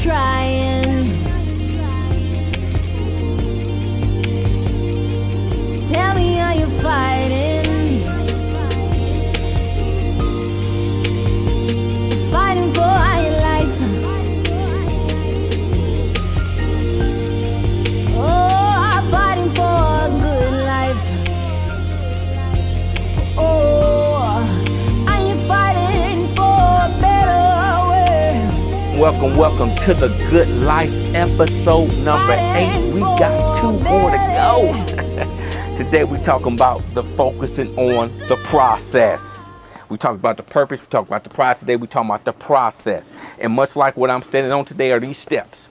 trying. Tell me, are you fighting? Fighting for your life. Oh, I'm fighting for a good life. Oh, are you fighting for a better world? Welcome to the Good Life episode number 8. We got 2 more to go. Today we're talking about the focusing on the process. We talked about the purpose, we talked about the prize. Today we're talking about the process. And much like what I'm standing on today are these steps.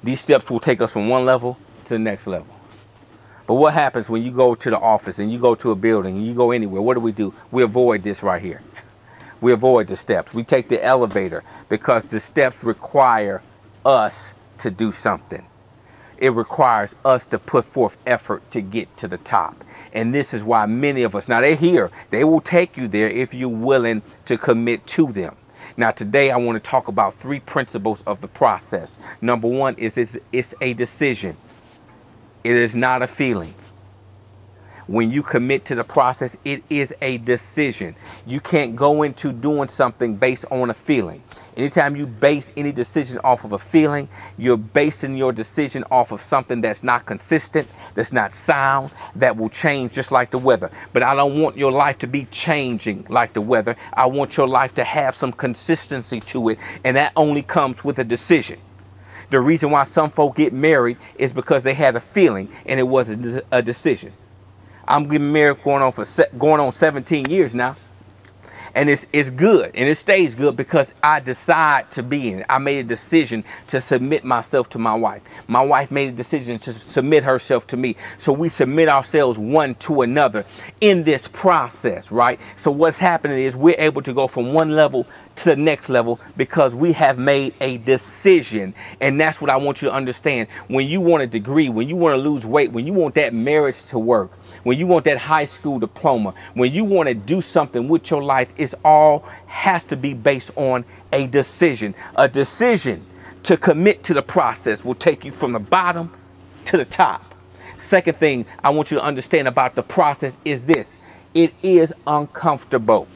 These steps will take us from one level to the next level. But what happens when you go to the office and you go to a building and you go anywhere? What do? We avoid this right here. We avoid the steps. We take the elevator because the steps require us to do something. It requires us to put forth effort to get to the top. And this is why many of us, now they're here, they will take you there if you're willing to commit to them. Now today I want to talk about 3 principles of the process. Number 1 is it's a decision. It is not a feeling. When you commit to the process, it is a decision. You can't go into doing something based on a feeling. Anytime you base any decision off of a feeling, you're basing your decision off of something that's not consistent, that's not sound, that will change just like the weather. But I don't want your life to be changing like the weather. I want your life to have some consistency to it, and that only comes with a decision. The reason why some folk get married is because they had a feeling and it wasn't a decision. I'm getting married going on 17 years now. And it's good and it stays good because I decide to be in it. I made a decision to submit myself to my wife. My wife made a decision to submit herself to me. So we submit ourselves one to another in this process, right? So what's happening is we're able to go from one level to the next level because we have made a decision. And that's what I want you to understand. When you want a degree, when you want to lose weight, when you want that marriage to work, when you want that high school diploma, when you want to do something with your life, it's all has to be based on a decision. A decision to commit to the process will take you from the bottom to the top. Second thing I want you to understand about the process is this. It is uncomfortable.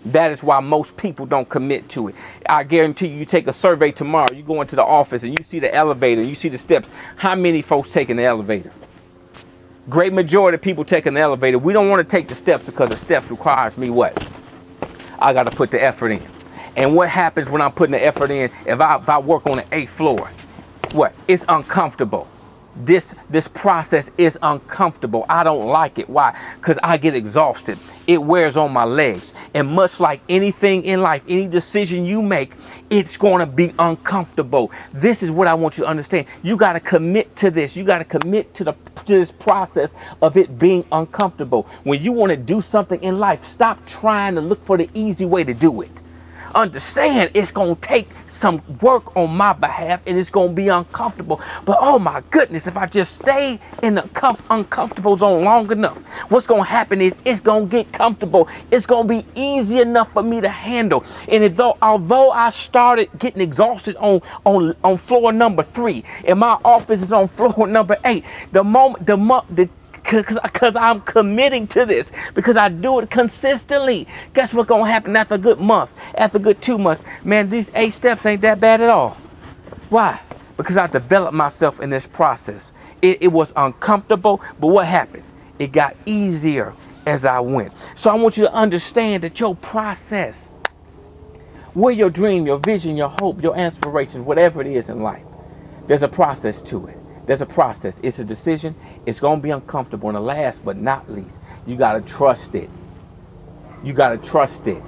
That is why most people don't commit to it. I guarantee you take a survey tomorrow, you go into the office and you see the elevator, you see the steps. How many folks taking the elevator? Great majority of people taking the elevator. We don't want to take the steps because the steps requires me what? I got to put the effort in. And what happens when I'm putting the effort in? If I work on the 8th floor, what? It's uncomfortable. This process is uncomfortable. I don't like it. Why? Because I get exhausted. It wears on my legs. And much like anything in life, any decision you make, it's going to be uncomfortable. This is what I want you to understand. You got to commit to this. You got to commit to this process of it being uncomfortable. When you want to do something in life, stop trying to look for the easy way to do it. Understand it's going to take some work on my behalf and it's going to be uncomfortable. But oh my goodness, if I just stay in the uncomfortable zone long enough, what's going to happen is it's going to get comfortable. It's going to be easy enough for me to handle. And although I started getting exhausted on floor number 3 and my office is on floor number 8, because I'm committing to this, because I do it consistently. Guess what's going to happen after a good month, after a good 2 months? Man, these 8 steps ain't that bad at all. Why? Because I developed myself in this process. It was uncomfortable, but what happened? It got easier as I went. So I want you to understand that your process, where your dream, your vision, your hope, your aspirations, whatever it is in life, there's a process to it. There's a process. It's a decision. It's going to be uncomfortable. And last but not least, you got to trust it. You got to trust it.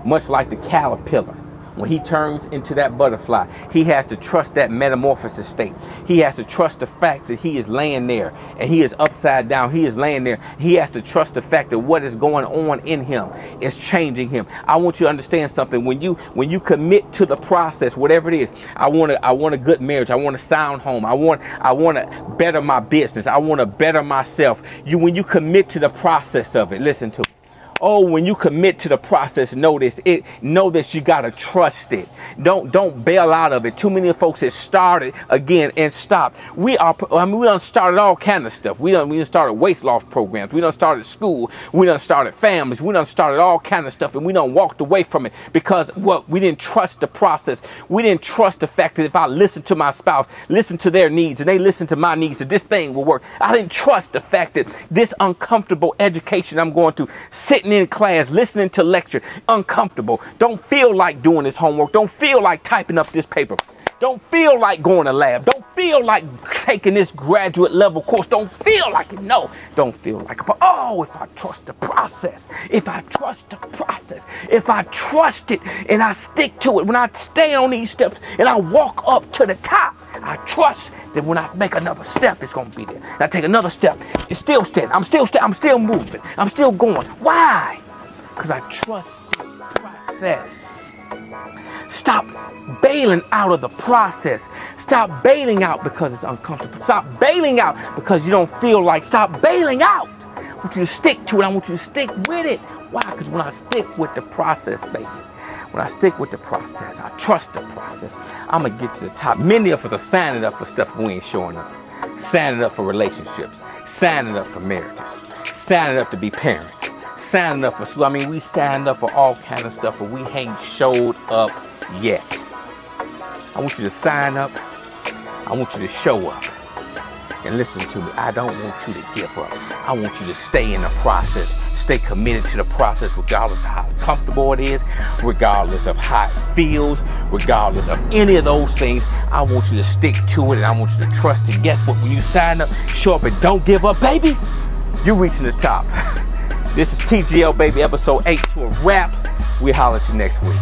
Much like the caterpillar. When he turns into that butterfly, he has to trust that metamorphosis state. He has to trust the fact that he is laying there and he is upside down. He is laying there. He has to trust the fact that what is going on in him is changing him. I want you to understand something. When you commit to the process, whatever it is, I want a good marriage. I want a sound home. I want to better my business. I want to better myself. When you commit to the process of it, listen to me. Oh, when you commit to the process, know this you gotta trust it. Don't bail out of it. Too many folks have started again and stopped. We done started all kind of stuff. We done started weight loss programs. We done started school. We done started families. We done started all kind of stuff, and we done walked away from it because we didn't trust the process. We didn't trust the fact that if I listen to my spouse, listen to their needs, and they listen to my needs, that this thing will work. I didn't trust the fact that this uncomfortable education I'm going through, sitting in class, listening to lecture, uncomfortable. Don't feel like doing this homework. Don't feel like typing up this paper. Don't feel like going to lab. Don't feel like taking this graduate level course. Don't feel like it. No, don't feel like it. But oh, if I trust the process, if I trust the process, if I trust it and I stick to it, when I stay on these steps and I walk up to the top, I trust that when I make another step, it's going to be there. And I take another step, it's still steady. I'm still moving. I'm still going. Why? Because I trust the process. Stop bailing out of the process. Stop bailing out because it's uncomfortable. Stop bailing out because you don't feel like. Stop bailing out. I want you to stick to it. I want you to stick with it. Why? Because when I stick with the process, baby, when I stick with the process, I trust the process, I'm going to get to the top. Many of us are signing up for stuff we ain't showing up. Signing up for relationships. Signing up for marriages. Signing up to be parents. Signing up for school. I mean, we signed up for all kind of stuff, but we ain't showed up yet. I want you to sign up. I want you to show up. And listen to me, I don't want you to give up. I want you to stay in the process. Stay committed to the process regardless of how comfortable it is, regardless of how it feels, regardless of any of those things. I want you to stick to it, and I want you to trust it. Guess what? When you sign up, show up and don't give up, baby, you're reaching the top. This is TGL, baby, episode 8 to a wrap. We'll holler at you next week.